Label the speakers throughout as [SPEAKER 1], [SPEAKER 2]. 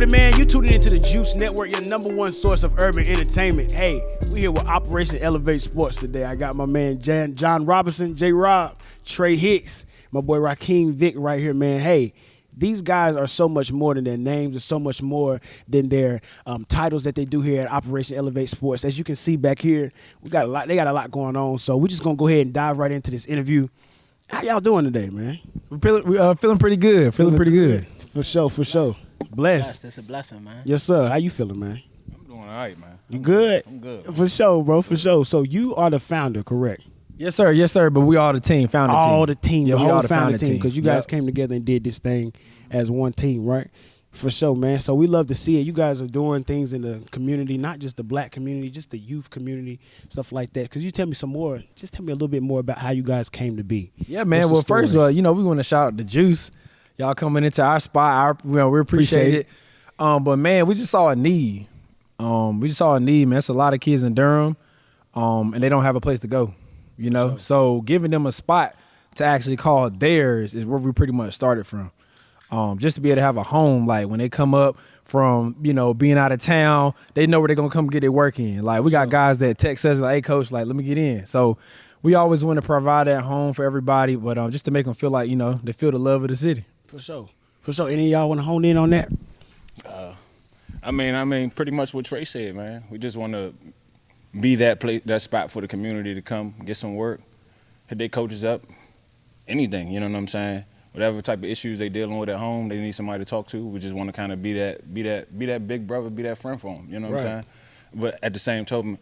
[SPEAKER 1] with it, man. You tuning into the Juice Network, your #1 source of urban entertainment. Hey, we here with Operation Elevate Sports today. I got my man John Robinson, J-Rob, Trey Hicks, my boy Rakeem Vick right here, man. Hey, these guys are so much more than their names and so much more than their titles that they do here at Operation Elevate Sports. As you can see back here, they got a lot going on. So we're just going to go ahead and dive right into this interview. How y'all doing today, man?
[SPEAKER 2] We're feeling pretty good. Feeling pretty good.
[SPEAKER 1] For sure. Blessed.
[SPEAKER 3] It's a blessing, man.
[SPEAKER 1] Yes, sir. How you feeling, man?
[SPEAKER 4] I'm doing all right, man.
[SPEAKER 1] You good?
[SPEAKER 4] I'm good.
[SPEAKER 1] For sure, bro. For sure. So you are the founder, correct?
[SPEAKER 2] Yes, sir. But we all the team, founder team.
[SPEAKER 1] All the team,
[SPEAKER 2] yeah,
[SPEAKER 1] the
[SPEAKER 2] we
[SPEAKER 1] whole
[SPEAKER 2] all the
[SPEAKER 1] founder team, because you guys
[SPEAKER 2] Yep.
[SPEAKER 1] came together and did this thing as one team, right? For sure, man. So we love to see it. You guys are doing things in the community, not just the black community, just the youth community, stuff like that. Could you tell me some more? Just tell me a little bit more about how you guys came to be.
[SPEAKER 2] Yeah, man.
[SPEAKER 1] What's
[SPEAKER 2] Well,
[SPEAKER 1] the story?
[SPEAKER 2] first of all, we want to shout out the Juice. Y'all coming into our spot. We appreciate it. But man, we just saw a need. Man. It's a lot of kids in Durham, and they don't have a place to go. So giving them a spot to actually call theirs is where we pretty much started from. Just to be able to have a home, like when they come up from, being out of town, they know where they're going to come get their work in. Like we got guys that text us like, hey, coach, like, let me get in. So we always want to provide that home for everybody, but just to make them feel like, they feel the love of the city.
[SPEAKER 1] For sure. Any of y'all want to hone in on that?
[SPEAKER 4] I mean, pretty much what Trey said, man. We just want to be that spot for the community to come get some work, hit their coaches up, anything. You know what I'm saying? Whatever type of issues they dealing with at home, they need somebody to talk to. We just want to kind of be that big brother, be that friend for them. You know what I'm saying? But at the same token,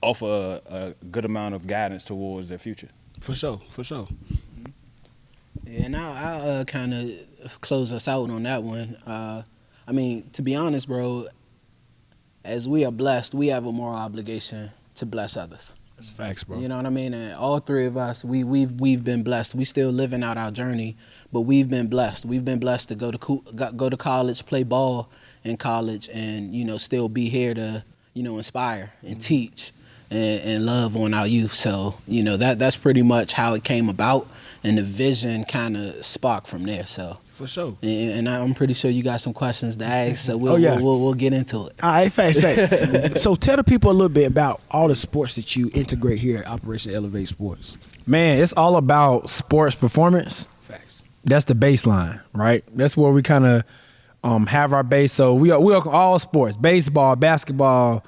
[SPEAKER 4] offer a good amount of guidance towards their future.
[SPEAKER 1] For sure.
[SPEAKER 3] Yeah, and I'll kind of close us out on that one. To be honest, bro, as we are blessed, we have a moral obligation to bless others.
[SPEAKER 1] That's facts, bro.
[SPEAKER 3] You know what I mean? And all three of us, we've been blessed. We still living out our journey, but we've been blessed. We've been blessed to go to college, play ball in college, and still be here to inspire and teach and love on our youth. So that's pretty much how it came about, and the vision kind of sparked from there. So
[SPEAKER 1] for sure.
[SPEAKER 3] And I'm pretty sure you got some questions to ask, so we'll get into it.
[SPEAKER 1] All right, facts. So tell the people a little bit about all the sports that you integrate here at Operation Elevate Sports.
[SPEAKER 2] Man, it's all about sports performance.
[SPEAKER 1] Facts.
[SPEAKER 2] That's the baseline, right? That's where we kind of have our base. So we are all sports, baseball, basketball,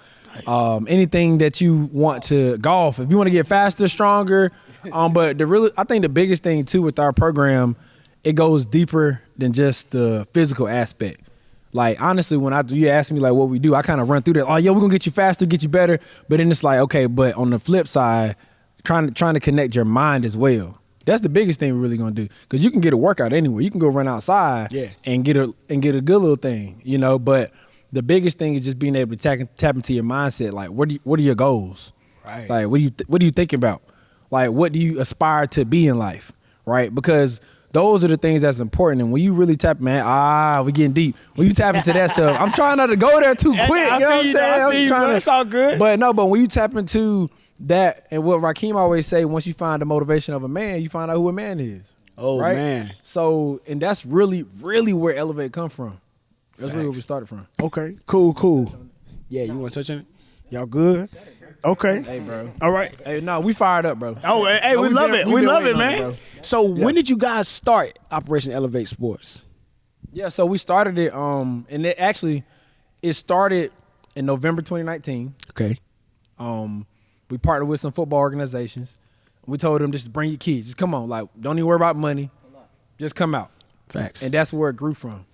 [SPEAKER 2] nice. Anything that you want to golf. If you want to get faster, stronger. But I think the biggest thing too with our program, it goes deeper than just the physical aspect. Like honestly, when you ask me like what we do, I kind of run through that. Oh yeah, we're gonna get you faster, get you better. But then it's like, okay, but on the flip side, trying to connect your mind as well. That's the biggest thing we're really gonna do, because you can get a workout anywhere. You can go run outside and get a good little thing, But the biggest thing is just being able to tap into your mindset. Like, what are your goals?
[SPEAKER 1] Right.
[SPEAKER 2] Like, what are you thinking about? Like, what do you aspire to be in life? Right? Because those are the things that's important. And when you really tap, man, we getting deep. When you tap into that stuff, I'm trying not to go there too quick. You know what I'm saying?
[SPEAKER 1] It's all good.
[SPEAKER 2] But when you tap into that, and what Rakeem always say, once you find the motivation of a man, you find out who a man is.
[SPEAKER 1] Oh,
[SPEAKER 2] right?
[SPEAKER 1] man.
[SPEAKER 2] So, and that's really, really where Elevate come from. That's really where we started from.
[SPEAKER 1] Okay, cool. Yeah, you want to touch on it? Y'all good? Okay.
[SPEAKER 2] Hey, bro.
[SPEAKER 1] All right.
[SPEAKER 2] Hey, no, we fired up, bro.
[SPEAKER 1] Oh, hey, we love it. We love it, man.
[SPEAKER 2] It,
[SPEAKER 1] so when did you guys start Operation Elevate Sports?
[SPEAKER 2] Yeah, so we started it, and it started in November 2019.
[SPEAKER 1] Okay.
[SPEAKER 2] We partnered with some football organizations. We told them just bring your kids. Just come on. Like, don't even worry about money. Just come out.
[SPEAKER 1] Facts.
[SPEAKER 2] And that's where it grew from.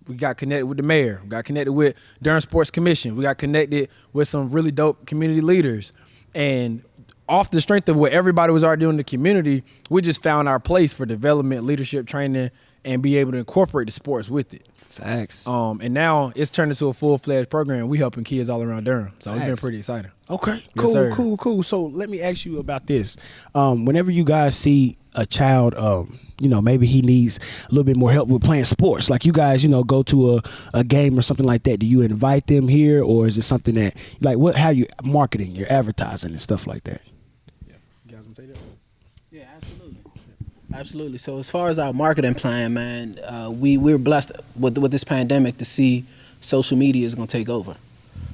[SPEAKER 2] We got connected with the mayor. We got connected with Durham Sports Commission. We got connected with some really dope community leaders. And off the strength of what everybody was already doing in the community, we just found our place for development, leadership training, and be able to incorporate the sports with it.
[SPEAKER 1] Facts.
[SPEAKER 2] And now it's turned into a full-fledged program. We helping kids all around Durham. So It's been pretty exciting.
[SPEAKER 1] Okay.
[SPEAKER 2] Yes,
[SPEAKER 1] Cool. So let me ask you about this. Whenever you guys see a child, maybe he needs a little bit more help with playing sports, like you guys, go to a game or something like that, do you invite them here, or is it something that, like, how you marketing, your advertising and stuff like that?
[SPEAKER 2] Yeah. You guys want to take that?
[SPEAKER 3] Yeah, absolutely. So as far as our marketing plan, man, we're blessed with this pandemic to see social media is gonna take over.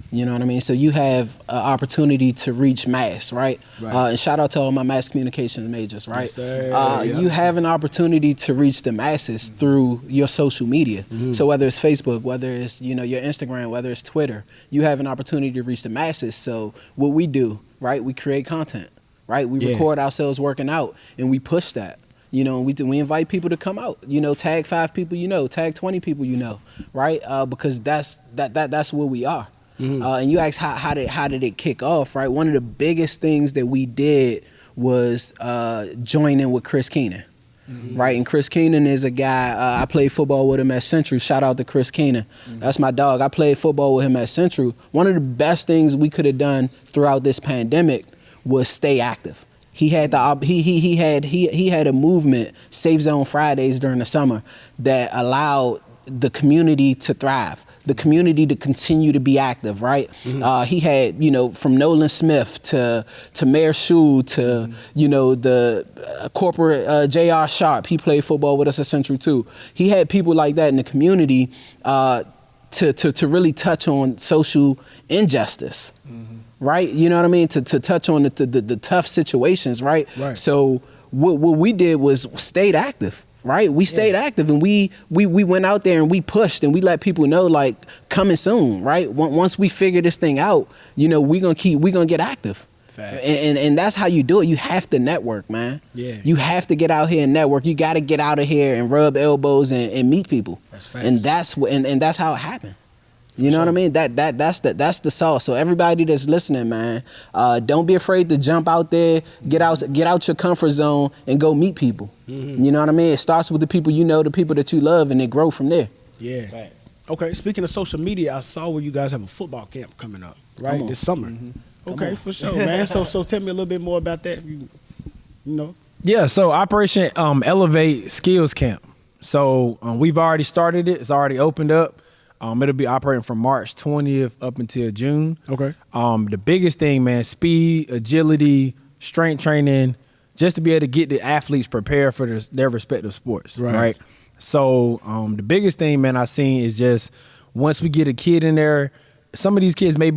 [SPEAKER 3] You know what I mean? So you have an opportunity to reach mass, right? And shout out to all my mass communications majors, right?
[SPEAKER 1] Yes,
[SPEAKER 3] you have an opportunity to reach the masses through your social media. So whether it's Facebook, whether it's your Instagram, whether it's Twitter, you have an opportunity to reach the masses. So what we do, right? We create content, right? We record ourselves working out, and we push that. We invite people to come out. Tag 5 people tag 20 people right? Because that's where we are. And you ask how did it kick off, right? One of the biggest things that we did was joining with Chris Keenan, right? And Chris Keenan is a guy, I played football with him at Central. Shout out to Chris Keenan. That's my dog. I played football with him at Central. One of the best things we could have done throughout this pandemic was stay active. He had he had a movement, Safe Zone Fridays during the summer, that allowed the community to thrive, the community to continue to be active, right? He had, from Nolan Smith to Mayor Shue to, the corporate J.R. Sharp. He played football with us at Central too. He had people like that in the community to really touch on social injustice. Right, you know what I mean? To touch on the tough situations, right? So what we did was stayed active, right? We stayed active, and we went out there and we pushed and we let people know, like, coming soon, right? Once we figure this thing out, we gonna get active. And that's how you do it. You have to network, man. You have to get out here and network. You got to get out of here and rub elbows and meet people. That's facts. And that's how it happened. You know what I mean? That's the sauce. So everybody that's listening, man, don't be afraid to jump out there, get out your comfort zone, and go meet people. You know what I mean? It starts with the people the people that you love, and it grow from there.
[SPEAKER 1] Yeah. Thanks. Okay. Speaking of social media, I saw where you guys have a football camp coming up, right, this summer. Okay, for sure, man. So tell me a little bit more about that. You know.
[SPEAKER 2] Yeah. So Operation Elevate Skills Camp. So we've already started it. It's already opened up. It'll be operating from March 20th up until June. Okay. The biggest thing, man, speed, agility, strength training, just to be able to get the athletes prepared for their respective sports, right? So the biggest thing, man, I've seen is just once we get a kid in there, some of these kids may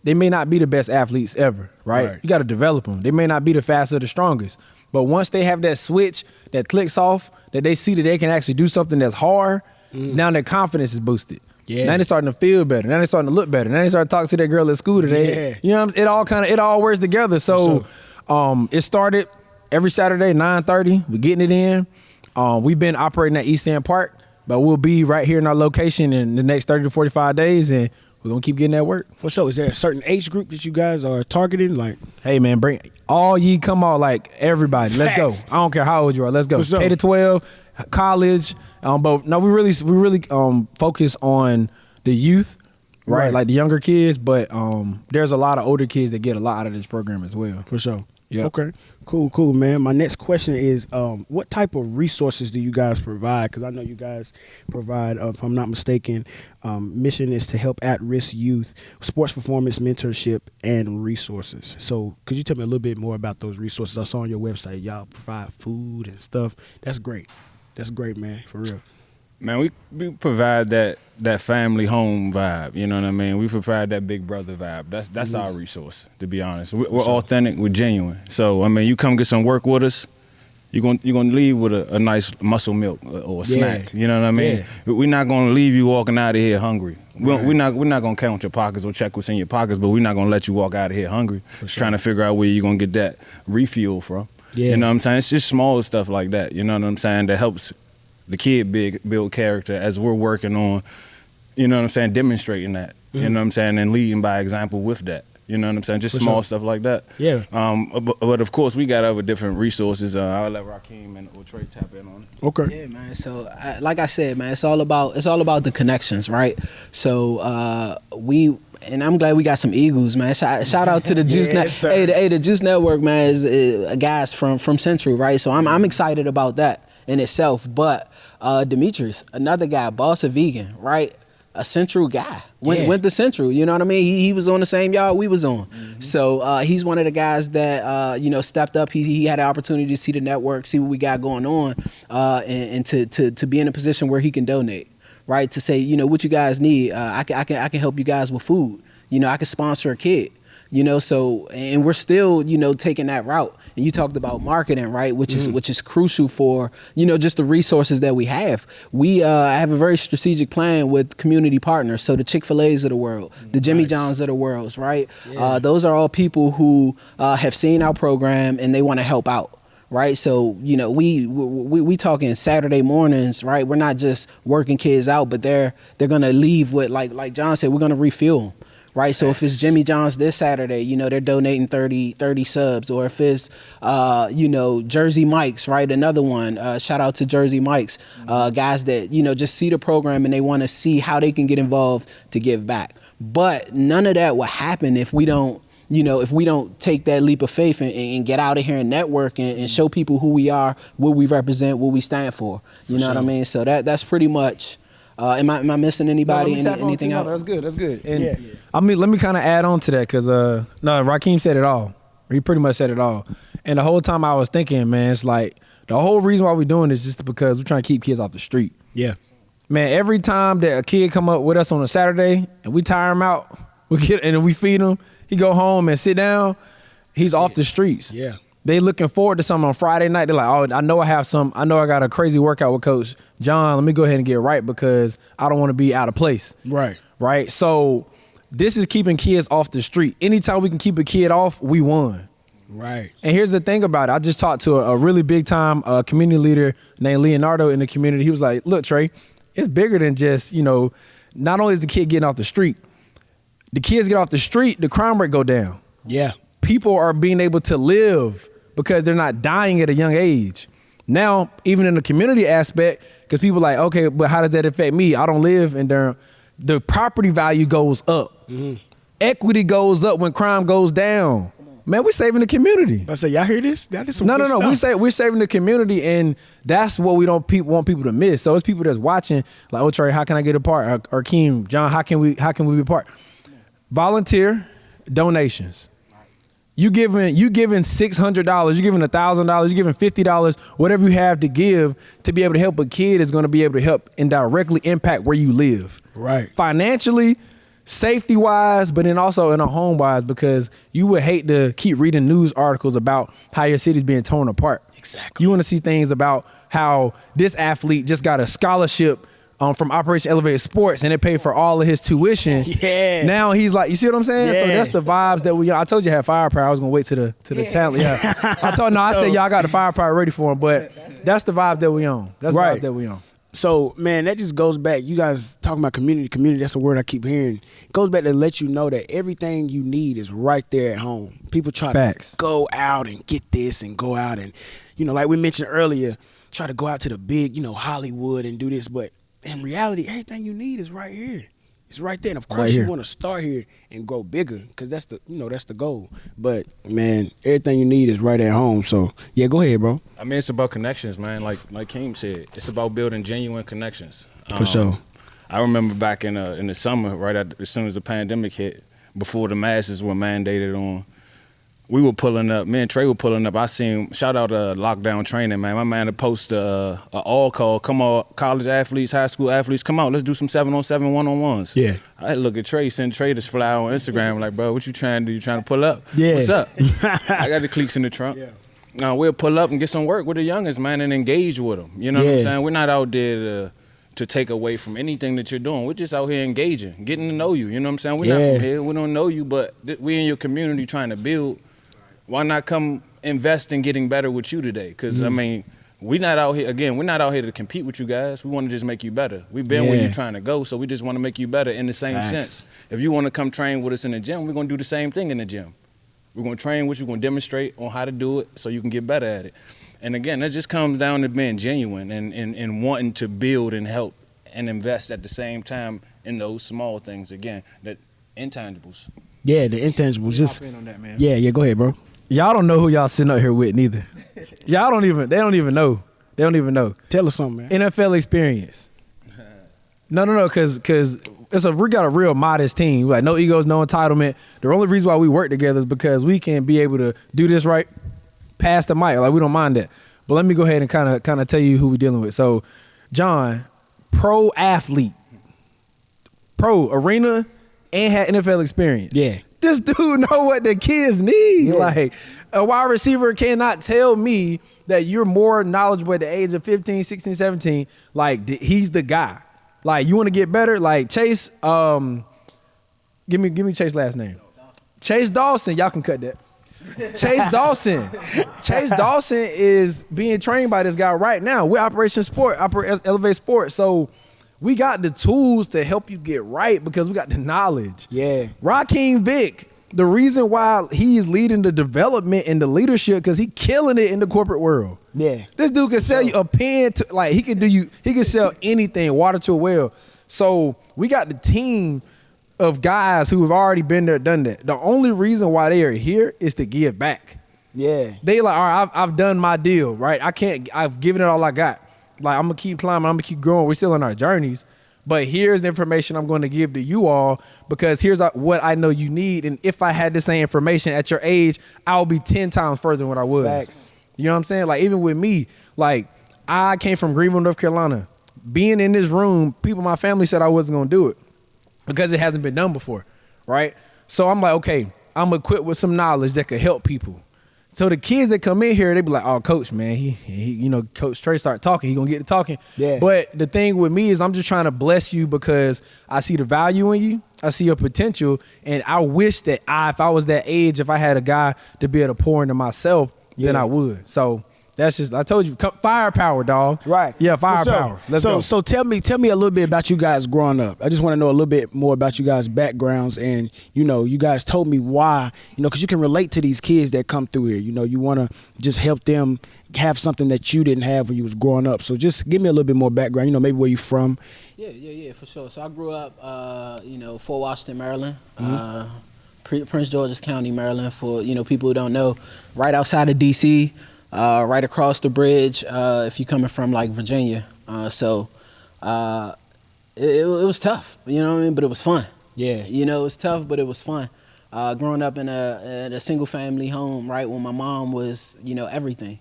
[SPEAKER 2] not be the best athletes ever, right? You got to develop them. They may not be the fastest or the strongest. But once they have that switch that clicks off, that they see that they can actually do something that's hard, now their confidence is boosted. Now they're starting to feel better. Now they're starting to look better. Now they start talking to that girl at school today. You know what I'm saying? It all works together. So it started every Saturday, 9:30. We're getting it in. We've been operating at East End Park, but we'll be right here in our location in the next 30 to 45 days, and we're going to keep getting that work.
[SPEAKER 1] For sure. Is there a certain age group that you guys are targeting? Like,
[SPEAKER 2] hey, man, bring all ye, come on, like everybody. Let's go. I don't care how old you are. Let's go.
[SPEAKER 1] Sure.
[SPEAKER 2] K to 12, college. But no, we really focus on the youth, right? Like the younger kids. But there's a lot of older kids that get a lot out of this program as well.
[SPEAKER 1] For sure.
[SPEAKER 2] Yeah.
[SPEAKER 1] Okay. Cool, man. My next question is, what type of resources do you guys provide? Because I know you guys provide, if I'm not mistaken, mission is to help at-risk youth, sports performance mentorship, and resources. So could you tell me a little bit more about those resources? I saw on your website, y'all provide food and stuff. That's great. That's great, man, for real.
[SPEAKER 4] Man, we provide that family home vibe. You know what I mean? We provide that big brother vibe. That's our resource, to be honest. We're authentic. We're genuine. So I mean, you come get some work with us, you're gonna leave with a nice muscle milk or a snack. You know what I mean? We're not gonna leave you walking out of here hungry. We're not gonna count your pockets or check what's in your pockets, but we're not gonna let you walk out of here hungry. Trying to figure out where you're gonna get that refuel from. You know what I'm saying? It's just small stuff like that. You know what I'm saying? That helps the kid build character as we're working on, you know what I'm saying, demonstrating that, you know what I'm saying, and leading by example with that. You know what I'm saying? Just small stuff like that. Yeah. But of course, we got other different resources. I'll let Rakeem and Trey tap in on it.
[SPEAKER 1] Okay.
[SPEAKER 3] Yeah, man. So, like I said, man, it's all about the connections, right? So, and I'm glad we got some Eagles, man. Shout out to the Juice Network. Hey, the Juice Network, man, is guys from Central, right? So I'm excited about that in itself. But Demetrius, another guy, boss of vegan, right? A Central guy. Went to Central, you know what I mean? He was on the same yard we was on. Mm-hmm. So he's one of the guys that stepped up. He had an opportunity to see the network, see what we got going on, and to be in a position where he can donate. right? To say, you know, what you guys need. I can help you guys with food. You know, I can sponsor a kid. You know, so, and we're still, you know, taking that route. And you talked about marketing, right? Which is crucial for, you know, just the resources that we have. We have a very strategic plan with community partners. So the Chick-fil-A's of the world, the Jimmy John's of the world, right? Yeah. Those are all people who have seen our program and they want to help out. Right, so you know we talking Saturday mornings, right? We're not just working kids out, but they're gonna leave with like John said, we're gonna refuel them. Right, so if it's Jimmy John's this Saturday, you know, they're donating 30 subs. Or if it's, you know, Jersey Mike's, right, another one. Shout out to Jersey Mike's, guys that, you know, just see the program and they want to see how they can get involved to give back. But none of that will happen if we don't, you know, if we don't take that leap of faith and get out of here and network and show people who we are, what we represent, what we stand for. You know what I mean? So that's pretty much. Am I missing anybody? Anything else?
[SPEAKER 2] No, that's good. And I mean, let me kind of add on to that because no, Rakeem said it all. He pretty much said it all. And the whole time I was thinking, man, it's like the whole reason why we're doing this is just because we're trying to keep kids off the street.
[SPEAKER 1] Yeah.
[SPEAKER 2] Man, every time that a kid come up with us on a Saturday and we tire him out, we feed him, he go home and sit down, he's off the streets.
[SPEAKER 1] Yeah.
[SPEAKER 2] They looking forward to something on Friday night. They're like, oh, I know I got a crazy workout with Coach John. Let me go ahead and get right because I don't want to be out of place.
[SPEAKER 1] Right.
[SPEAKER 2] Right. So this is keeping kids off the street. Anytime we can keep a kid off, we won.
[SPEAKER 1] Right.
[SPEAKER 2] And here's the thing about it. I just talked to a really big time community leader named Leonardo in the community. He was like, look, Trey, it's bigger than just, you know, not only is the kid getting off the street, the kids get off the street, the crime rate go down.
[SPEAKER 1] Yeah.
[SPEAKER 2] People are being able to live because they're not dying at a young age. Now, even in the community aspect, because people are like, okay, but how does that affect me? I don't live in Durham. The property value goes up. Mm-hmm. Equity goes up when crime goes down. Man, we're saving the community.
[SPEAKER 1] I say, y'all hear this? That is some good
[SPEAKER 2] stuff. We're saving the community, and that's what we don't want people to miss. So it's people that's watching, like, oh, Trey, how can I get a part? Or Keem, John, how can we be a part? Volunteer, donations. You giving $600, you giving $1,000, you giving $50, whatever you have to give to be able to help a kid is going to be able to help and directly impact where you live.
[SPEAKER 1] Right.
[SPEAKER 2] Financially, safety wise, but then also in a home wise, because you would hate to keep reading news articles about how your city's being torn apart.
[SPEAKER 1] Exactly.
[SPEAKER 2] You want to see things about how this athlete just got a scholarship from Operation Elevated Sports, and it paid for all of his tuition.
[SPEAKER 1] Yeah.
[SPEAKER 2] Now he's like, you see what I'm saying?
[SPEAKER 1] Yeah.
[SPEAKER 2] So that's the vibes that I told you I had firepower. I was gonna wait to the talent. Yeah. I said y'all got the firepower ready for him, but that's the vibe that we on. That's
[SPEAKER 1] right.
[SPEAKER 2] The vibe that we on.
[SPEAKER 1] So, man, that just goes back. You guys talking about community. That's a word I keep hearing. It goes back to let you know that everything you need is right there at home. People try to go out and get this and go out and, you know, like we mentioned earlier, try to go out to the big, you know, Hollywood and do this, but in reality, everything you need is right here. It's right there. And of course you want to start here and go bigger because that's the goal. But man, everything you need is right at home. So yeah, go ahead, bro.
[SPEAKER 4] I mean, it's about connections, man. Like Keem said, it's about building genuine connections.
[SPEAKER 1] For sure.
[SPEAKER 4] I remember back in the summer, as soon as the pandemic hit, before the masks were mandated on, we were pulling up. Me and Trey were pulling up. I seen, shout out lockdown training, man. My man had posted a all call. Come on, college athletes, high school athletes, come out. Let's do some 7-on-7 1-on-1s.
[SPEAKER 1] Yeah.
[SPEAKER 4] I had to look at Trey, send Trey this fly on Instagram. Like, bro, what you trying to do? You trying to pull up?
[SPEAKER 1] Yeah.
[SPEAKER 4] What's up? I got the cleats in the trunk. Yeah. We'll pull up and get some work with the youngest, man, and engage with them. You know what I'm saying? We're not out there to take away from anything that you're doing. We're just out here engaging, getting to know you. You know what I'm saying? We're not from here. We don't know you, but we in your community trying to build. Why not come invest in getting better with you today? Because, I mean, we're not out here to compete with you guys. We want to just make you better. We've been where you're trying to go, so we just want to make you better in the same sense. If you want to come train with us in the gym, we're going to do the same thing in the gym. We're going to train with you, we're going to demonstrate on how to do it so you can get better at it. And again, that just comes down to being genuine and wanting to build and help and invest at the same time in those small things, again, that intangibles.
[SPEAKER 1] Yeah, the intangibles. Just
[SPEAKER 2] on that, man.
[SPEAKER 1] Yeah, go ahead, bro.
[SPEAKER 2] Y'all don't know who y'all sitting up here with neither. They don't even know. They don't even know.
[SPEAKER 1] Tell us something, man.
[SPEAKER 2] NFL experience. No, because we got a real modest team. Like, no egos, no entitlement. The only reason why we work together is because we can be able to do this right, pass the mic. Like, we don't mind that. But let me go ahead and kind of tell you who we're dealing with. So, John, pro athlete, pro arena, and had NFL experience.
[SPEAKER 1] Yeah.
[SPEAKER 2] This dude know what the kids need.
[SPEAKER 1] Yeah.
[SPEAKER 2] Like, a wide receiver cannot tell me that you're more knowledgeable at the age of 15, 16, 17. Like, he's the guy. Like, you want to get better? Like, Chase, give me Chase's last name. Chase Dawson. Y'all can cut that. Chase Dawson. Chase Dawson is being trained by this guy right now. We're Operation Sport, Elevate Sport. So we got the tools to help you get right because we got the knowledge.
[SPEAKER 1] Yeah.
[SPEAKER 2] Rakeem Vick, the reason why he is leading the development and the leadership because he killing it in the corporate world.
[SPEAKER 1] Yeah.
[SPEAKER 2] This dude can sell you a pen to, like, he can sell anything, water to a well. So we got the team of guys who have already been there, done that. The only reason why they are here is to give back.
[SPEAKER 1] Yeah.
[SPEAKER 2] They like, all right, I've done my deal, right? I've given it all I got. Like, I'm gonna keep climbing, I'm gonna keep growing. We're still on our journeys. But here's the information I'm going to give to you all because here's what I know you need. And if I had the same information at your age, I'll be 10 times further than what I was.
[SPEAKER 1] Facts.
[SPEAKER 2] You know what I'm saying? Like, even with me, like, I came from Greenville, North Carolina. Being in this room, people in my family said I wasn't going to do it because it hasn't been done before, right? So I'm like, okay, I'm equipped with some knowledge that could help people. So the kids that come in here, they be like, oh, coach, man, he you know, Coach Trey start talking, he gonna get to talking.
[SPEAKER 1] Yeah.
[SPEAKER 2] But the thing with me is I'm just trying to bless you because I see the value in you, I see your potential, and I wish that if I was that age, if I had a guy to be able to pour into myself, then I would. So that's just, I told you, firepower, dog.
[SPEAKER 1] Right.
[SPEAKER 2] Yeah, firepower. Let's go.
[SPEAKER 1] So tell me a little bit about you guys growing up. I just want to know a little bit more about you guys' backgrounds, and you know, you guys told me why. You know, because you can relate to these kids that come through here. You know, you want to just help them have something that you didn't have when you was growing up. So just give me a little bit more background. You know, maybe where you from.
[SPEAKER 3] Yeah, for sure. So I grew up, Fort Washington, Maryland. Prince George's County, Maryland. For people who don't know, right outside of D.C. Right across the bridge, if you're coming from like Virginia. It was tough, you know what I mean? But it was fun.
[SPEAKER 1] Yeah.
[SPEAKER 3] You know, it was tough, but it was fun. Growing up in a single family home, right, when my mom was, everything.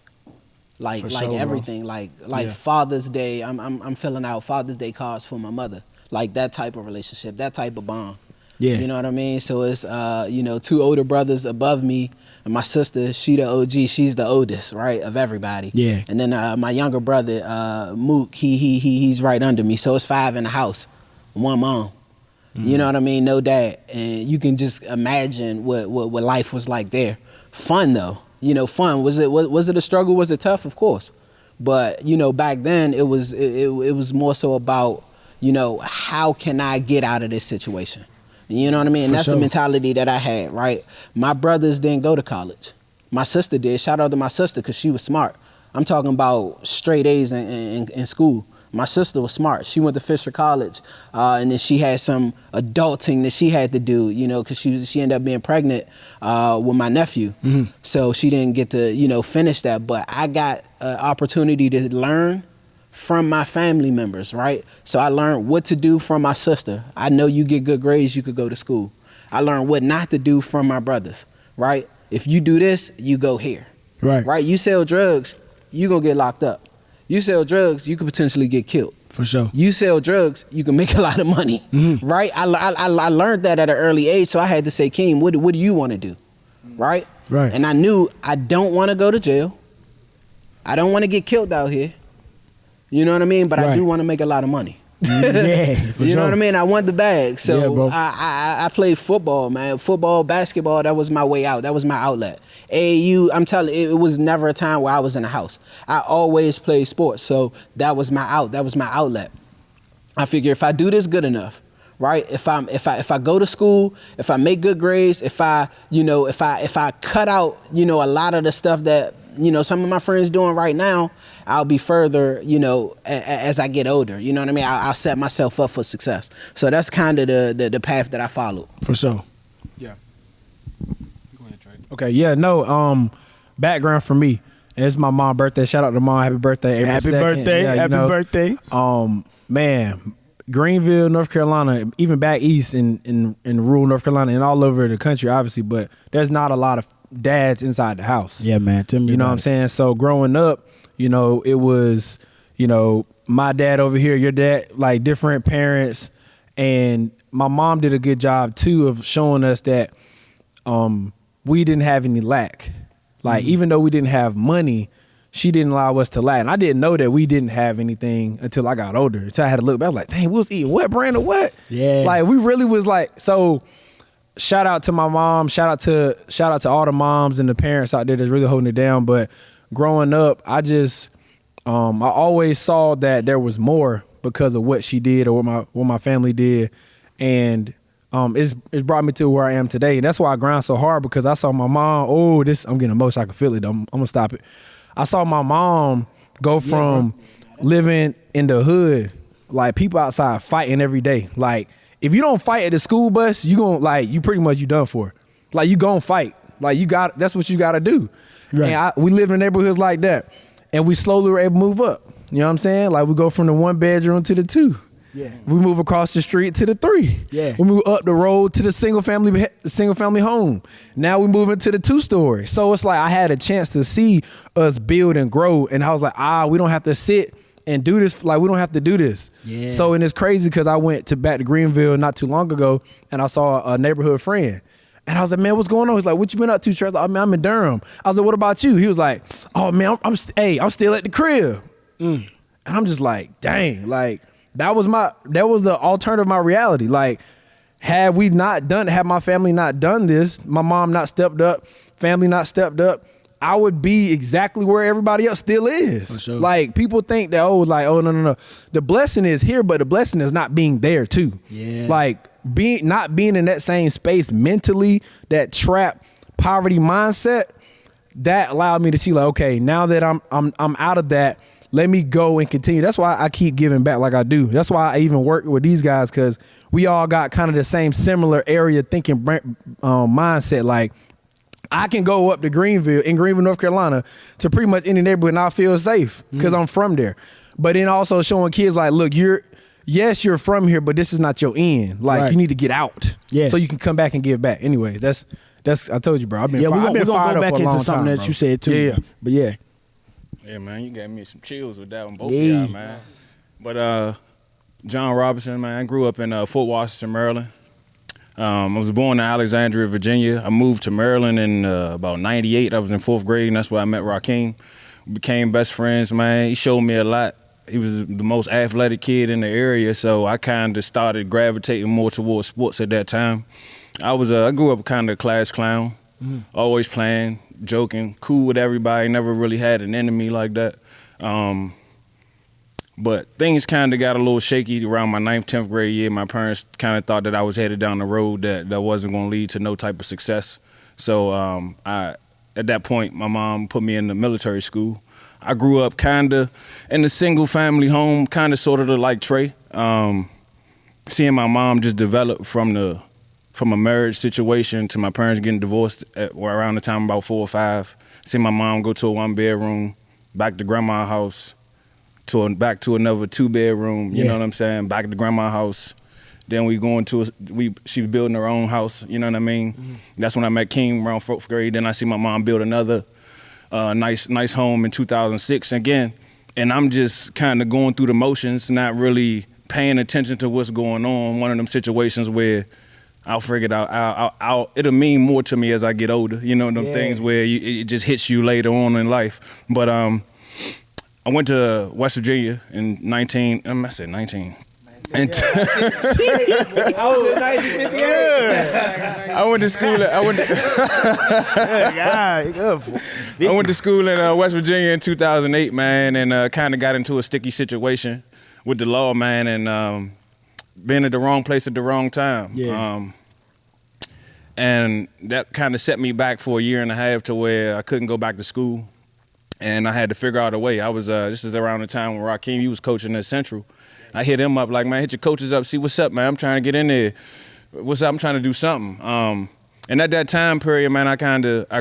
[SPEAKER 3] Like everything. Bro. Like Father's Day, I'm filling out Father's Day cards for my mother. Like that type of relationship, that type of bond.
[SPEAKER 1] Yeah.
[SPEAKER 3] You know what I mean? So it's, 2 older brothers above me. And my sister, she the OG, she's the oldest, right, of everybody.
[SPEAKER 1] Yeah.
[SPEAKER 3] And then my younger brother, Mook, he's right under me. So it's 5 in the house, 1 mom. Mm-hmm. You know what I mean? No dad. And you can just imagine what life was like there. Fun though, fun. Was it a struggle? Was it tough? Of course. But back then it was more so about how can I get out of this situation. You know what I mean? And that's the mentality that I had, right? My brothers didn't go to college. My sister did. Shout out to my sister because she was smart. I'm talking about straight A's in school. My sister was smart. She went to Fisher College, and then she had some adulting that she had to do, because she ended up being pregnant with my nephew. Mm-hmm. So she didn't get to, finish that. But I got an opportunity to learn from my family members, right? So I learned what to do from my sister. I know you get good grades, you could go to school. I learned what not to do from my brothers, right? If you do this, you go here. Right? You sell drugs, you gonna get locked up. You sell drugs, you could potentially get killed.
[SPEAKER 1] For sure.
[SPEAKER 3] You sell drugs, you can make a lot of money, right? I learned that at an early age, so I had to say, Keem, what do you want to do, right?
[SPEAKER 1] Right.
[SPEAKER 3] And I knew I don't want to go to jail. I don't want to get killed out here. You know what I mean? But I do want to make a lot of money.
[SPEAKER 1] Yeah, for
[SPEAKER 3] you know what I mean? I want the bag. So
[SPEAKER 1] yeah, bro.
[SPEAKER 3] I played football, man. Football, basketball, that was my way out. That was my outlet. AAU, I'm telling you, it was never a time where I was in the house. I always played sports. So that was my out. That was my outlet. I figure if I do this good enough, right? If I go to school, if I make good grades, if I cut out, a lot of the stuff that some of my friends doing right now, I'll be further, as I get older. You know what I mean? I'll set myself up for success. So that's kind of the path that I followed.
[SPEAKER 1] For sure.
[SPEAKER 2] Yeah. Go ahead, Trey. Okay, yeah, no, background for me. It's my mom's birthday. Shout out to mom. Happy birthday, April
[SPEAKER 1] Happy
[SPEAKER 2] 2nd.
[SPEAKER 1] birthday.
[SPEAKER 2] Yeah,
[SPEAKER 1] Happy birthday.
[SPEAKER 2] Man, Greenville, North Carolina, even back east in rural North Carolina and all over the country, obviously, but there's not a lot of dads inside the house.
[SPEAKER 1] Yeah, man. Tell me
[SPEAKER 2] You know what I'm saying? So growing up, it was, you know, my dad over here, your dad, like different parents. And my mom did a good job too of showing us that we didn't have any lack. Like even though we didn't have money, she didn't allow us to lack. And I didn't know that we didn't have anything until I got older. Until I had to look back, I was like, dang, we was eating what brand of what?
[SPEAKER 1] Yeah.
[SPEAKER 2] Like we really was like, so shout out to my mom, shout out to all the moms and the parents out there that's really holding it down. But growing up, I just I always saw that there was more because of what she did or what my family did. And it's brought me to where I am today. And that's why I grind so hard, because I saw my mom, I'm getting emotional, I can feel it. I'm gonna stop it. I saw my mom go from living in the hood, like people outside fighting every day. Like if you don't fight at the school bus, you pretty much you done for. Like you gonna fight. Like that's what you gotta do. Right. And we live in neighborhoods like that. And we slowly were able to move up. You know what I'm saying? Like we go from the 1 bedroom to the 2. Yeah. We move across the street to the 3. Yeah. We move up the road to the single family home. Now we move into the 2-story. So it's like I had a chance to see us build and grow. And I was like, we don't have to sit and do this. Like we don't have to do this. Yeah. So, and it's crazy because I went back to Greenville not too long ago and I saw a neighborhood friend. And I was like, man, what's going on? He's like, what you been up to, Trey? I mean, I'm in Durham. I was like, what about you? He was like, oh man, I'm still at the crib. And I'm just like, dang, like that was the alternative of my reality. Like, had my family not done this, my mom not stepped up, family not stepped up, I would be exactly where everybody else still is. For sure. Like people think that, no. The blessing is here, but the blessing is not being there too. Yeah. Like not being in that same space mentally, that trap poverty mindset, that allowed me to see like, okay, now that I'm out of that, let me go and continue. That's why I keep giving back like I do. That's why I even work with these guys, because we all got kind of the same similar area thinking mindset. Like I can go up to Greenville, North Carolina, to pretty much any neighborhood and I feel safe because I'm from there. But then also showing kids like, look, you're from here, but this is not your end. Like you need to get out so you can come back and give back. Anyways, that's I told you, bro. I've been fired up for a long time. We're going to go back into something that you said too.
[SPEAKER 1] Yeah. But yeah.
[SPEAKER 4] Yeah, man, you gave me some chills with that one, both of y'all, man. But John Robinson, man, I grew up in Fort Washington, Maryland. I was born in Alexandria, Virginia. I moved to Maryland in about 98. I was in 4th grade, and that's where I met Rakeem. We became best friends, man. He showed me a lot. He was the most athletic kid in the area, so I kind of started gravitating more towards sports at that time. I grew up kind of a class clown, always playing, joking, cool with everybody, never really had an enemy like that. But things kind of got a little shaky around my 9th, 10th grade year. My parents kind of thought that I was headed down the road that wasn't going to lead to no type of success. So at that point, my mom put me in the military school. I grew up kind of in a single family home, kind of sort of like Trey. Seeing my mom just develop from a marriage situation to my parents getting divorced around the time about 4 or 5. Seeing my mom go to a 1-bedroom, back to grandma's house, back to another 2-bedroom. You know what I'm saying? Back to grandma's house. Then she was building her own house. You know what I mean? That's when I met King around 4th grade. Then I see my mom build another nice home in 2006 again. And I'm just kind of going through the motions, not really paying attention to what's going on. One of them situations where I'll figure it out. It'll mean more to me as I get older. You know, them things where it just hits you later on in life. But I went to West Virginia in 19. I said 19. And
[SPEAKER 2] I was in 1958.
[SPEAKER 4] I went to school. I went to school in West Virginia in 2008, man, and kind of got into a sticky situation with the law, man, and being at the wrong place at the wrong time. Yeah. And that kind of set me back for a year and a half to where I couldn't go back to school, and I had to figure out a way. I was this is around the time when Rakeem, he was coaching at Central. I hit him up like, man, hit your coaches up, see what's up, man. I'm trying to get in there. What's up? I'm trying to do something. And at that time period, man, I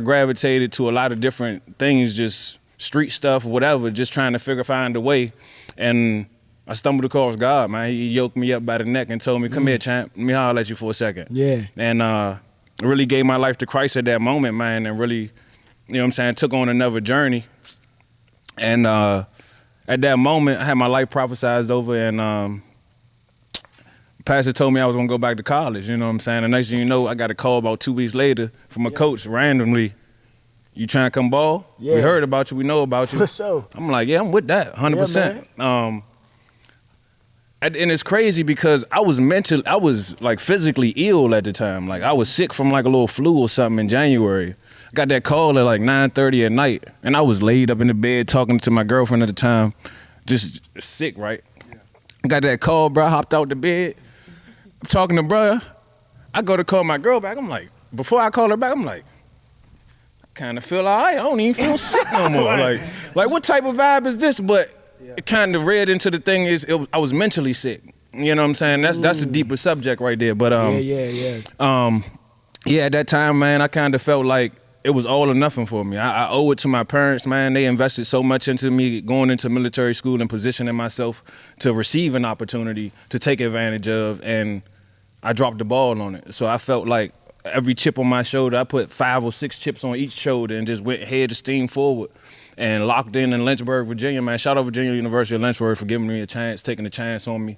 [SPEAKER 4] gravitated to a lot of different things, just street stuff, whatever, just trying to find a way. And I stumbled across God, man. He yoked me up by the neck and told me, come here, champ. Let me holler at you for a second. Yeah. And really gave my life to Christ at that moment, man, and really, you know what I'm saying, took on another journey. And at that moment, I had my life prophesized over, and pastor told me I was gonna go back to college. You know what I'm saying? The next thing you know, I got a call about 2 weeks later from a coach randomly. You trying to come ball?
[SPEAKER 1] Yeah.
[SPEAKER 4] We heard about you. We know about you.
[SPEAKER 1] For sure.
[SPEAKER 4] I'm like, yeah, I'm with that, 100%. And it's crazy because I was like physically ill at the time. Like I was sick from like a little flu or something in January. I got that call at like 9:30 at night, and I was laid up in the bed talking to my girlfriend at the time, just sick, right? Yeah. I got that call, bro. I hopped out the bed. I'm talking to brother. I go to call my girl back. I'm like, before I call her back, I'm like, I kind of feel all right. I don't even feel sick no more. Like what type of vibe is this? But it kind of read into the thing I was mentally sick. You know what I'm saying? That's a deeper subject right there. But yeah, at that time, man, I kind of felt like it was all or nothing for me. I owe it to my parents, man. They invested so much into me going into military school and positioning myself to receive an opportunity to take advantage of, and I dropped the ball on it. So I felt like every chip on my shoulder, I put 5 or 6 chips on each shoulder and just went head to steam forward and locked in Lynchburg, Virginia, man. Shout out Virginia University of Lynchburg for giving me a chance, taking a chance on me,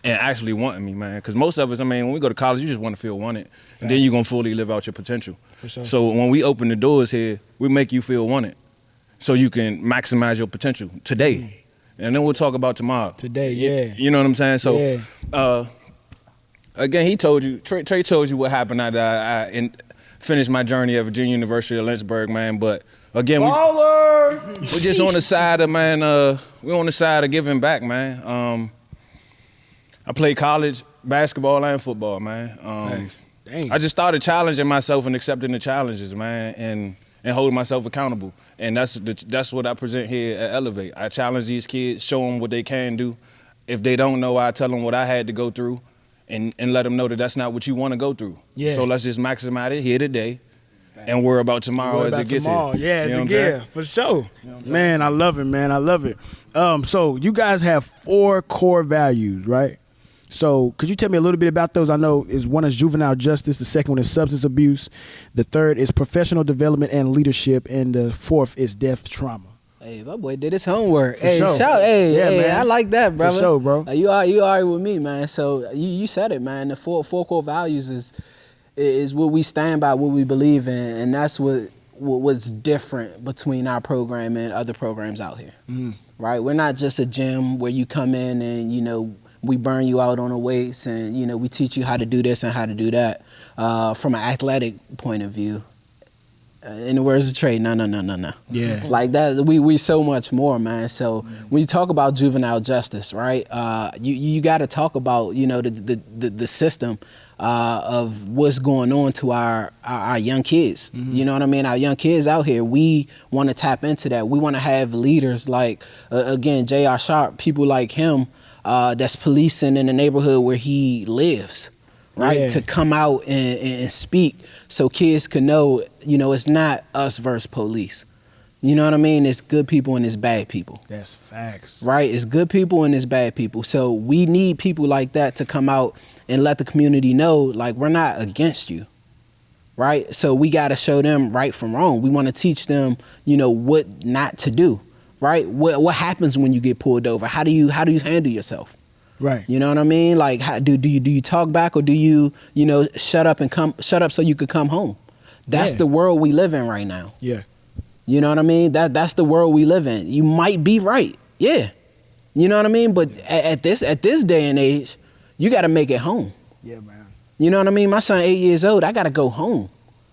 [SPEAKER 4] and actually wanting me, man. Because most of us, I mean, when we go to college, you just want to feel wanted. And then you're going to fully live out your potential.
[SPEAKER 1] For sure.
[SPEAKER 4] So when we open the doors here, we make you feel wanted so you can maximize your potential today. And then we'll talk about tomorrow.
[SPEAKER 1] Today, yeah.
[SPEAKER 4] You know what I'm saying? So,
[SPEAKER 1] Yeah.
[SPEAKER 4] Again, he told you, Trey told you what happened after I finished my journey at Virginia University of Lynchburg, man. But again, we're just on the side of, man, we're on the side of giving back, man. I played college basketball and football, man.
[SPEAKER 1] Dang.
[SPEAKER 4] I just started challenging myself and accepting the challenges, man, and holding myself accountable. And that's what I present here at Elevate. I challenge these kids, show them what they can do. If they don't know, I tell them what I had to go through and let them know that that's not what you want to go through.
[SPEAKER 1] Yeah.
[SPEAKER 4] So let's just maximize it here today and worry about tomorrow as it gets here.
[SPEAKER 1] Yeah,
[SPEAKER 4] You know
[SPEAKER 1] as
[SPEAKER 4] what
[SPEAKER 1] it
[SPEAKER 4] I'm saying?
[SPEAKER 1] gets. For sure. Man, I love it, man. I love it. So you guys have 4 core values, right? So could you tell me a little bit about those? I know one is juvenile justice, the second one is substance abuse, the third is professional development and leadership, and the fourth is death trauma.
[SPEAKER 3] Hey, my boy did his homework.
[SPEAKER 1] For sure.
[SPEAKER 3] Man. I like that, brother.
[SPEAKER 1] For sure, bro.
[SPEAKER 3] You already with me, man. So you said it, man. The four core values is what we stand by, what we believe in, and that's what's different between our program and other programs out here. Right? We're not just a gym where you come in and we burn you out on the weights and we teach you how to do this and how to do that. From an athletic point of view. In the words of Trey, no.
[SPEAKER 1] Yeah.
[SPEAKER 3] Like that, we so much more, man. So when you talk about juvenile justice, right? You got to talk about the system of what's going on to our young kids. You know what I mean? Our young kids out here, we want to tap into that. We want to have leaders like again J.R. Sharp, people like him that's policing in the neighborhood where he lives. Right,
[SPEAKER 1] Yeah.
[SPEAKER 3] to come out and speak so kids can know, it's not us versus police. You know what I mean? It's good people and it's bad people.
[SPEAKER 1] That's facts.
[SPEAKER 3] Right? It's good people and it's bad people. So we need people like that to come out and let the community know, like, we're not against you. Right? So we got to show them right from wrong. We want to teach them, what not to do. Right? What happens when you get pulled over? How do you handle yourself?
[SPEAKER 1] Right.
[SPEAKER 3] You know what I mean? Like, how, do you talk back, or do you shut up so you could come home? That's the world we live in right now.
[SPEAKER 1] Yeah.
[SPEAKER 3] You know what I mean? That's the world we live in. You might be right. Yeah. You know what I mean? But at this day and age, you got to make it home.
[SPEAKER 1] Yeah, man.
[SPEAKER 3] You know what I mean? My son 8 years old. I got to go home.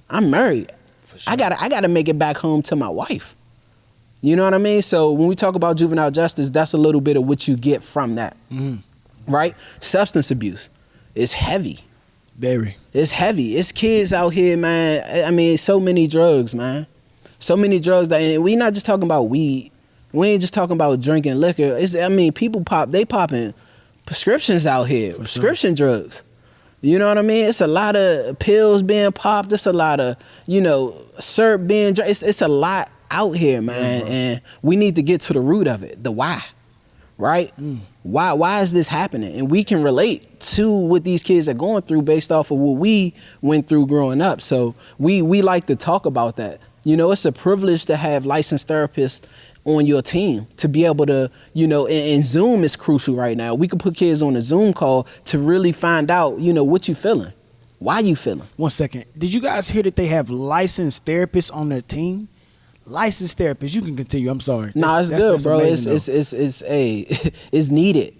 [SPEAKER 3] I'm married.
[SPEAKER 1] For sure.
[SPEAKER 3] I got to make it back home to my wife. You know what I mean? So when we talk about juvenile justice, that's a little bit of what you get from that. Right? Substance abuse is heavy.
[SPEAKER 1] Very.
[SPEAKER 3] It's heavy. It's kids out here, man. I mean, so many drugs, man. So many drugs that we not just talking about weed. We ain't just talking about drinking liquor. People popping prescriptions out here. Prescription drugs. You know what I mean? It's a lot of pills being popped. It's a lot of, syrup being drank. It's a lot out here, man. And we need to get to the root of it. The why. Right? Why is this happening? And we can relate to what these kids are going through based off of what we went through growing up. So we like to talk about that. It's a privilege to have licensed therapists on your team to be able to, and Zoom is crucial right now. We can put kids on a Zoom call to really find out, what you feeling, why you feeling.
[SPEAKER 1] 1 second. Did you guys hear that they have licensed therapists on their team? Licensed therapists. You can continue. I'm sorry.
[SPEAKER 3] Nah, it's good, bro.
[SPEAKER 1] Amazing,
[SPEAKER 3] It's needed.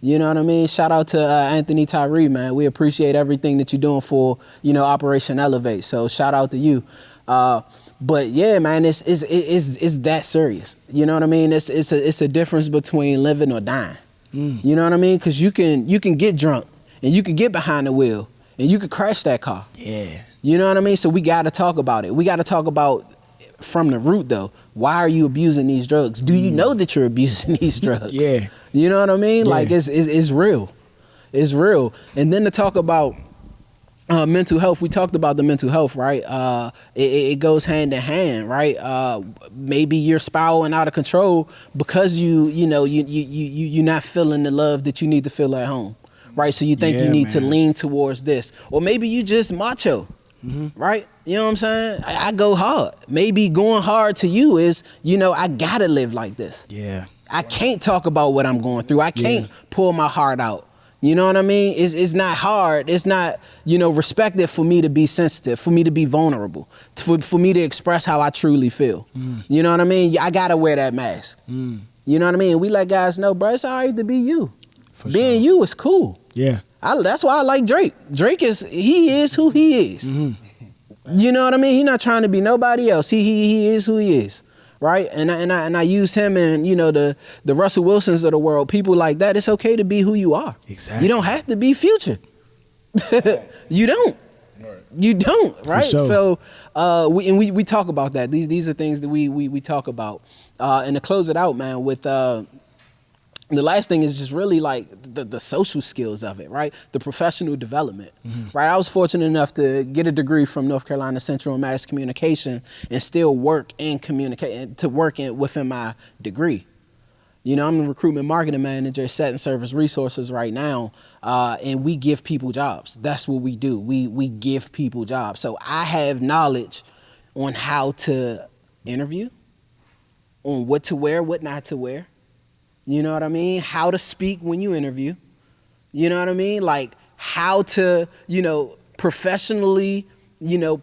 [SPEAKER 3] You know what I mean? Shout out to Anthony Tyree, man. We appreciate everything that you're doing for, Operation Elevate. So shout out to you. But yeah, man, it's that serious. You know what I mean? It's a difference between living or dying. You know what I mean? Because you can get drunk and you can get behind the wheel and you can crash that car.
[SPEAKER 1] Yeah.
[SPEAKER 3] You know what I mean? So we got to talk about it. We got to talk about from the root though. Why are you abusing these drugs? Do you know that you're abusing these drugs?
[SPEAKER 1] Yeah.
[SPEAKER 3] You know what I mean?
[SPEAKER 1] Yeah.
[SPEAKER 3] Like it's real. It's real. And then to talk about mental health, we talked about the mental health, right? It goes hand in hand, right? Maybe you're spiraling out of control because you're not feeling the love that you need to feel at home, right? So you think you need to lean towards this, or maybe you just macho, right? You know what I'm saying? I go hard. Maybe going hard to you is, I gotta live like this.
[SPEAKER 1] Yeah.
[SPEAKER 3] I can't talk about what I'm going through. I can't pull my heart out. You know what I mean? It's not hard. It's not, respected for me to be sensitive, for me to be vulnerable, for me to express how I truly feel. You know what I mean? I gotta wear that mask. You know what I mean? We let guys know, bro, it's all right to be you. Being you is cool.
[SPEAKER 1] Yeah.
[SPEAKER 3] That's why I like Drake. Drake is who he is. You know what I mean? He's not trying to be nobody else. He is who he is. Right? And I use him and, the Russell Wilsons of the world, people like that. It's okay to be who you are.
[SPEAKER 1] Exactly.
[SPEAKER 3] You don't have to be Future. You don't. You don't, right?
[SPEAKER 1] For sure.
[SPEAKER 3] So we talk about that. These are things that we talk about. And to close it out, man, with the last thing is just really like the social skills of it, right? The professional development, right? I was fortunate enough to get a degree from North Carolina Central in Mass Communication and still work in within my degree. I'm the recruitment marketing manager at Set and Service Resources right now, and we give people jobs. That's what we do. We give people jobs. So I have knowledge on how to interview, on what to wear, what not to wear. You know what I mean? How to speak when you interview. You know what I mean? Like how to, professionally,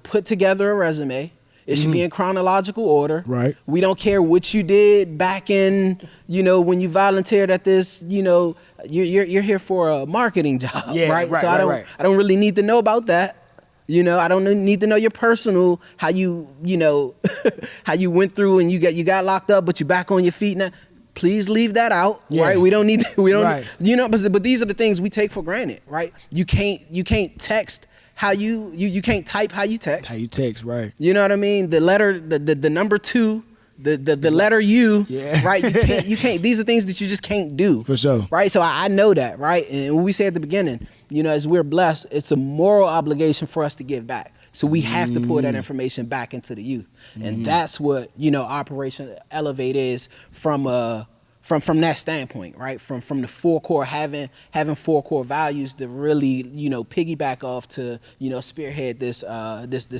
[SPEAKER 3] put together a resume. It should be in chronological order.
[SPEAKER 1] Right.
[SPEAKER 3] We don't care what you did back in, when you volunteered at this, you're here for a marketing job, right? So I don't really need to know about that. I don't need to know your personal, how you how you went through and you got locked up, but you're back on your feet now. Please leave that out, right? We don't need to, but these are the things we take for granted, right? You can't text how you can't type how you text.
[SPEAKER 1] How you text, right?
[SPEAKER 3] You know what I mean? The letter, the number 2, the letter U, right? You can't. These are things that you just can't do.
[SPEAKER 1] For sure.
[SPEAKER 3] Right? So I know that, right? And what we say at the beginning, as we're blessed, it's a moral obligation for us to give back. So we have to pull that information back into the youth. And that's what, Operation Elevate is from that standpoint, right? From the 4 core, having 4 core values to really, piggyback off to, spearhead this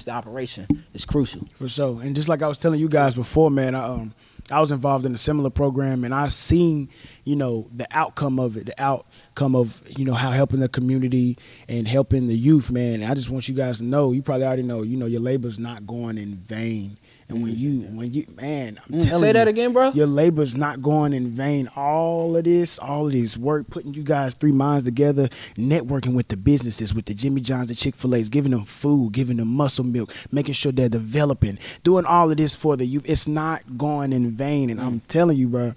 [SPEAKER 3] operation is crucial. For
[SPEAKER 1] sure. And just like I was telling you guys before, man, I was involved in a similar program and I seen, the outcome of it, how helping the community and helping the youth, man. And I just want you guys to know, you probably already know, your labor's not going in vain. And when you, man, I'm telling you.
[SPEAKER 3] Say that again, bro.
[SPEAKER 1] Your labor's not going in vain. All of this work, putting you guys 3 minds together, networking with the businesses, with the Jimmy John's, the Chick-fil-A's, giving them food, giving them muscle milk, making sure they're developing, doing all of this for the youth. It's not going in vain. And I'm telling you, bro,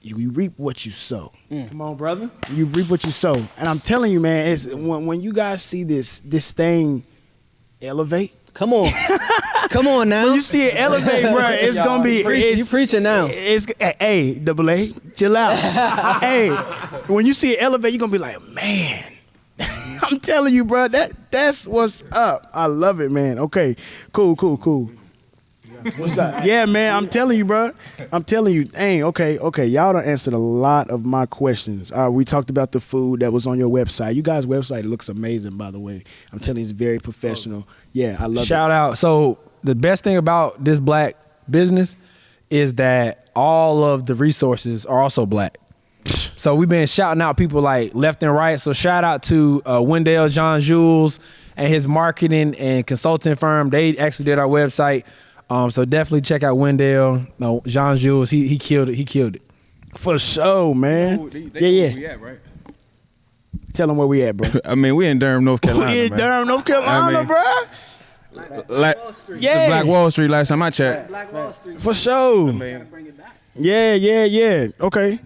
[SPEAKER 1] you reap what you sow.
[SPEAKER 2] Come on, brother.
[SPEAKER 1] You reap what you sow. And I'm telling you, man, it's when you guys see this thing elevate.
[SPEAKER 3] Come on. Come on now.
[SPEAKER 1] When you see it elevate, bro, it's going to be...
[SPEAKER 3] You preaching now.
[SPEAKER 1] Hey, Double A, chill out. Hey, when you see it elevate, you're going to be like, man, I'm telling you, bro, that's what's up. I love it, man. Okay, cool. What's up? Yeah, man, I'm telling you, bro. I'm telling you. Dang, okay. Y'all done answered a lot of my questions. We talked about the food that was on your website. You guys' website looks amazing, by the way. I'm telling you, it's very professional. Yeah, I love it.
[SPEAKER 2] Shout out. So the best thing about this black business is that all of the resources are also black. So we've been shouting out people like left and right. So shout out to Wendell Jean Jules and his marketing and consulting firm. They actually did our website. So definitely check out Wendell. No, Jean Jules, he killed it. He killed it.
[SPEAKER 1] For sure, man.
[SPEAKER 4] They know
[SPEAKER 1] yeah.
[SPEAKER 4] where we at, right?
[SPEAKER 1] Tell them where we at, bro.
[SPEAKER 4] I mean, we in Durham, North Carolina.
[SPEAKER 1] We in
[SPEAKER 4] man.
[SPEAKER 1] Durham, North Carolina,
[SPEAKER 4] I mean,
[SPEAKER 1] bro.
[SPEAKER 4] Like
[SPEAKER 1] Yeah.
[SPEAKER 4] Black Wall Street last time I checked.
[SPEAKER 3] Black Wall Street.
[SPEAKER 1] For sure.
[SPEAKER 3] Bring it back.
[SPEAKER 1] Yeah. Okay.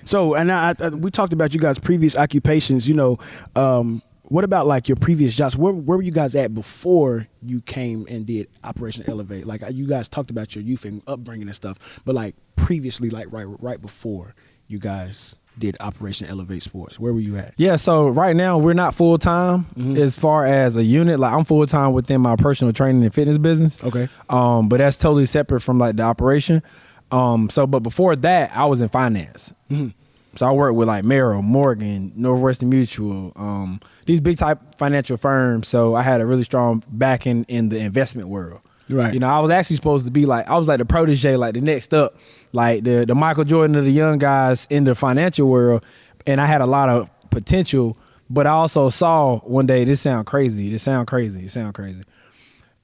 [SPEAKER 1] So, and we talked about you guys' previous occupations. You know, what about like your previous jobs? Where were you guys at before you came and did Operation Elevate? Like you guys talked about your youth and upbringing and stuff, but like previously, like right before you guys did Operation Elevate Sports, where were you at?
[SPEAKER 2] Yeah, so right now we're not full time as far as a unit. Like I'm full time within my personal training and fitness business.
[SPEAKER 1] Okay.
[SPEAKER 2] But that's totally separate from like the operation. But before that, I was in finance. So I worked with like Merrill, Morgan, Northwestern Mutual, these big type financial firms. So I had a really strong backing in the investment world.
[SPEAKER 1] Right.
[SPEAKER 2] You know, I was actually supposed to be like, I was like the protege, like the next up, like the Michael Jordan of the young guys in the financial world. And I had a lot of potential, but I also saw one day, this sound crazy.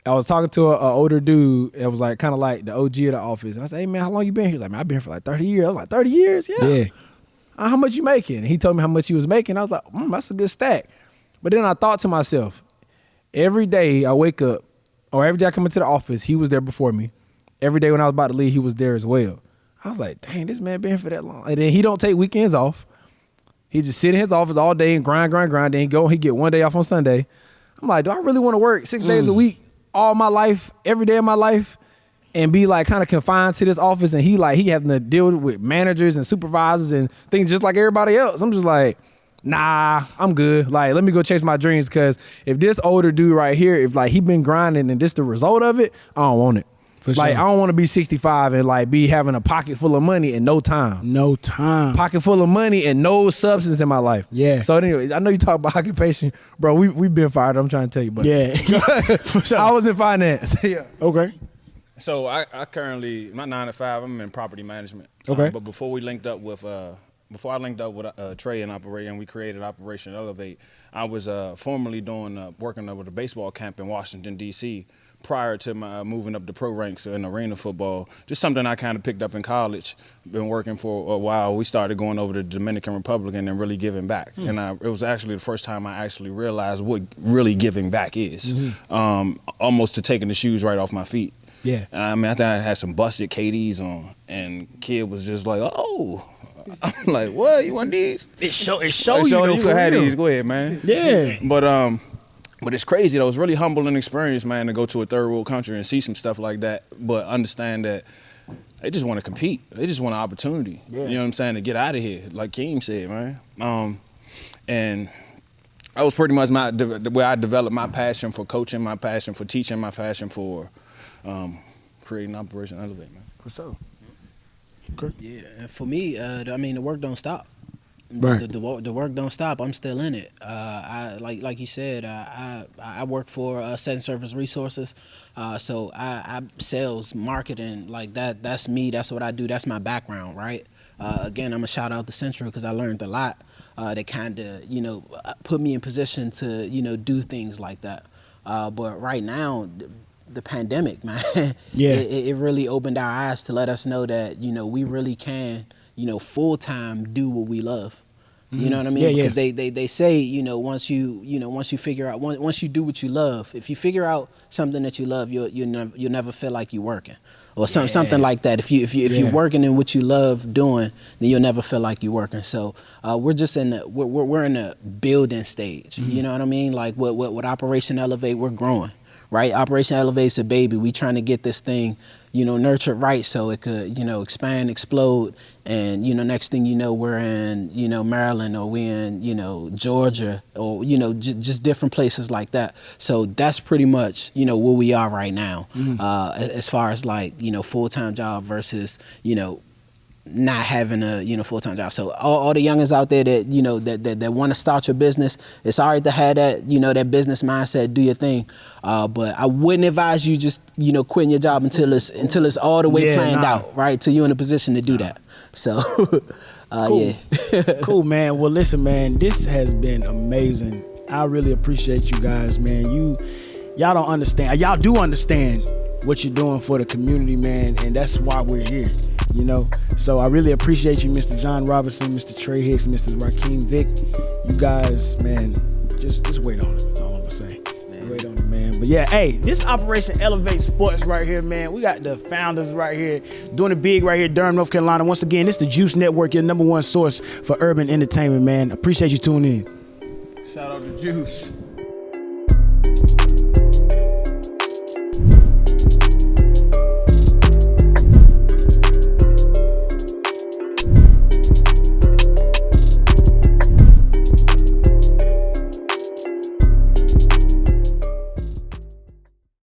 [SPEAKER 2] I was talking to an older dude. It was like kind of like the OG of the office. And I said, hey man, how long you been here? He was like, man, I've been here for like 30 years. I was like, 30 years? Yeah. How much you making? And he told me how much he was making. I was like, that's a good stack. But then I thought to myself, every day I wake up, or every day I come into the office, he was there before me. Every day when I was about to leave, he was there as well. I was like, dang, this man been here for that long. And then he don't take weekends off. He just sit in his office all day and grind. Then he get one day off on Sunday. I'm like, do I really want to work 6 days a week, all my life, every day of my life, and be like kind of confined to this office? And he having to deal with managers and supervisors and things just like everybody else. I'm just like, nah, I'm good. Like, let me go chase my dreams, because if this older dude right here, if like he been grinding and this the result of it, I don't want it.
[SPEAKER 1] For
[SPEAKER 2] like,
[SPEAKER 1] sure.
[SPEAKER 2] I don't want to be 65 and like be having a pocket full of money and no time.
[SPEAKER 1] No time.
[SPEAKER 2] Pocket full of money and no substance in my life.
[SPEAKER 1] Yeah.
[SPEAKER 2] So anyway, I know you talk about occupation, bro. We've been fired. I'm trying to tell you, but
[SPEAKER 1] Yeah. For sure.
[SPEAKER 2] I was in finance. Yeah.
[SPEAKER 1] Okay.
[SPEAKER 4] So I currently, my 9 to 5, I'm in property management.
[SPEAKER 1] Okay.
[SPEAKER 4] But before I linked up with Trey and Operation, we created Operation Elevate. I was formerly working with a baseball camp in Washington, D.C. prior to my moving up the pro ranks in arena football. Just something I kind of picked up in college. Been working for a while. We started going over to the Dominican Republic and then really giving back. And it was actually the first time I actually realized what really giving back is. Almost to taking the shoes right off my feet.
[SPEAKER 1] Yeah.
[SPEAKER 4] I mean, I think I had some busted KDs on, and kid was just like, "Oh," I'm like, "What? You want these?"
[SPEAKER 1] It show you
[SPEAKER 4] You can have these. Go ahead, man.
[SPEAKER 1] Yeah.
[SPEAKER 4] But it's crazy though. It's really humbling experience, man, to go to a third world country and see some stuff like that. But understand that they just want to compete. They just want an opportunity.
[SPEAKER 1] Yeah.
[SPEAKER 4] You know what I'm saying? To get out of here, like Keem said, man. And that was pretty much where I developed my passion for coaching, my passion for teaching, my passion for creating Operation Elevate, man.
[SPEAKER 1] For sure. Okay.
[SPEAKER 3] Yeah, and for me, the work don't stop.
[SPEAKER 1] Right.
[SPEAKER 3] The work don't stop. I'm still in it. I like you said. I work for Set and Service Resources. So I sales, marketing, like that. That's me. That's what I do. That's my background, right? Again, I'm a shout out to Central because I learned a lot. That kind of put me in position to do things like that. But right now, the pandemic, man,
[SPEAKER 1] Yeah.
[SPEAKER 3] it really opened our eyes to let us know that we really can full time do what we love. You know what I mean?
[SPEAKER 1] Yeah,
[SPEAKER 3] Because they say once you figure out once you do what you love, if you figure out something that you love, you'll never feel like you're working or something like that. If you're working in what you love doing, then you'll never feel like you're working. So we're just in the building stage. You know what I mean? Like what Operation Elevate, we're growing. Right, Operation Elevate's a baby. We trying to get this thing, nurtured right so it could, expand, explode, and next thing you know, we're in, Maryland, or we in, Georgia, or just different places like that. So that's pretty much, where we are right now, as far as like full-time job versus not having a full-time job. So all the youngins out there that that want to start your business, it's all right to have that that business mindset, do your thing, but I wouldn't advise you just quitting your job until it's all the way planned out, right, till you're in a position to do that. So
[SPEAKER 1] cool. Cool, man. Well, listen, man, this has been amazing. I really appreciate you guys, man. Y'all don't understand. Y'all do understand what you're doing for the community, man, and that's why we're here. So I really appreciate you, Mr. John Robinson, Mr. Trey Hicks, Mr. Rakeem Vick. You guys, man, just wait on it. That's all I'm gonna say. Wait on it, man. But yeah, hey, this Operation Elevate Sports right here, man. We got the founders right here doing it big right here, Durham, North Carolina. Once again, this is the Juice Network, your #1 source for urban entertainment, man. Appreciate you tuning in.
[SPEAKER 4] Shout out to Juice.